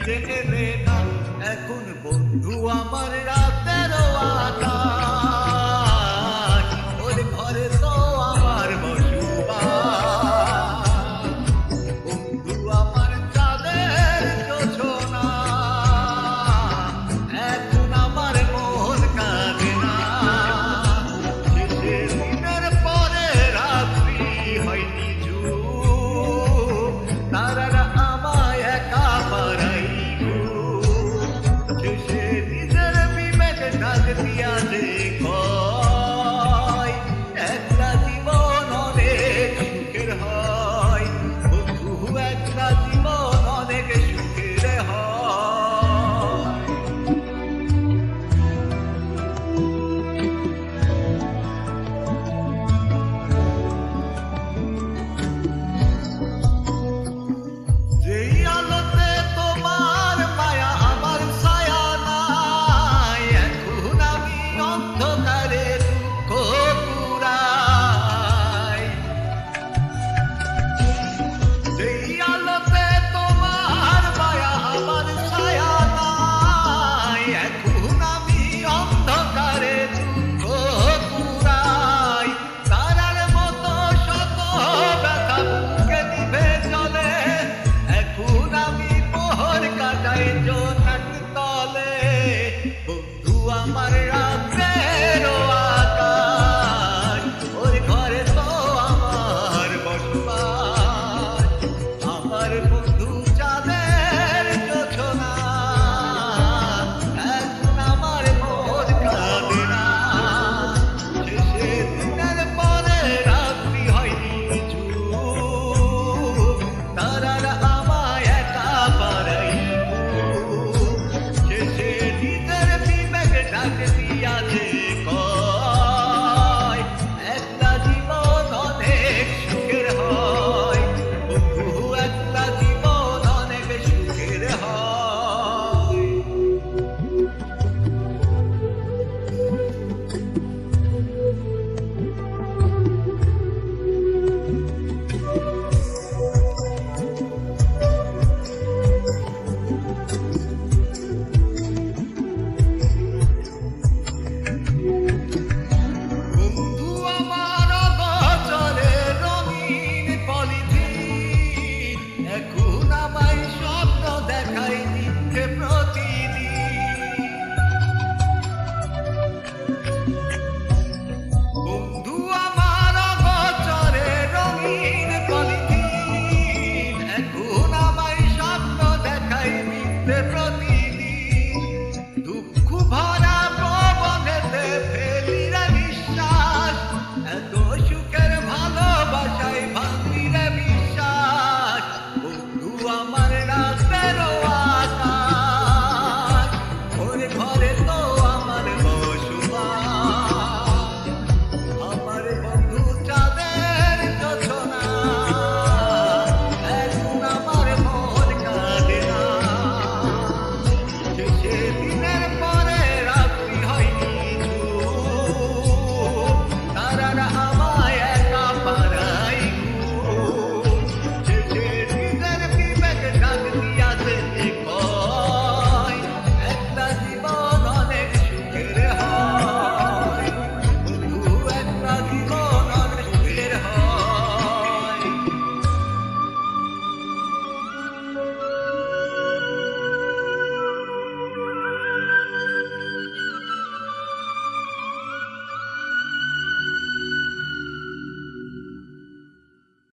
ফিরে এলে না। এখন বন্ধু আমার রাতের আকাশ, ওর ঘরে তো আমার বসবাস। বন্ধু আমার চাঁদের জোছনা, এখন আমার মন কাঁদে না। শেষের দিনের পরে রাত্রি হয় নিঝুম, তারারা আমায় একা পারাই ঘুম। শেষে নিজের বিবেক ডাক দিয়া যে কয়, একটা জীবন অনেক সুখের হয় বন্ধু, একটা জীবন অনেক সুখের হয়। যেই আলোতে তোমার মায়া আমার ছায়া নাই, এখন আমি অন্ধকারে দুঃখ কুড়াই। যেই আলোতে তোমার মায়া আমার ছায়া নাই, এখন আমি অন্ধকারে দুঃখ কুড়াই। তারার মতো শত ব্যথা বুকে নিভে চলে, এখন আমি মোহর কাটাই জোনাক তলে। বন্ধু আমার রাতের আকাশ, ওর ঘরে তো আমার বসবাস। আমার বন্ধু চাঁদের জোছনা, এখন আমার মন কাঁদে না। শেষের দিনের পরে রাত্রি হয় নিঝুম, তারারা আমায় একা পারাই ঘুম। শেষে নিজের বিবেক ডাক দিয়া যে কয়, একটা জীবন অনেক সুখের হয় বন্ধু, একটা জীবন অনেক সুখের হয়। বন্ধু আমার অগোচরে রঙিন পলিথিন, এখন আমায় স্বপ্ন দেখাই দিচ্ছে প্রতিদিন। বন্ধু আমার অগোচরে রঙিন পলিথিন, এখন আমায় স্বপ্ন দেখাই দিচ্ছে প্রতিদিন।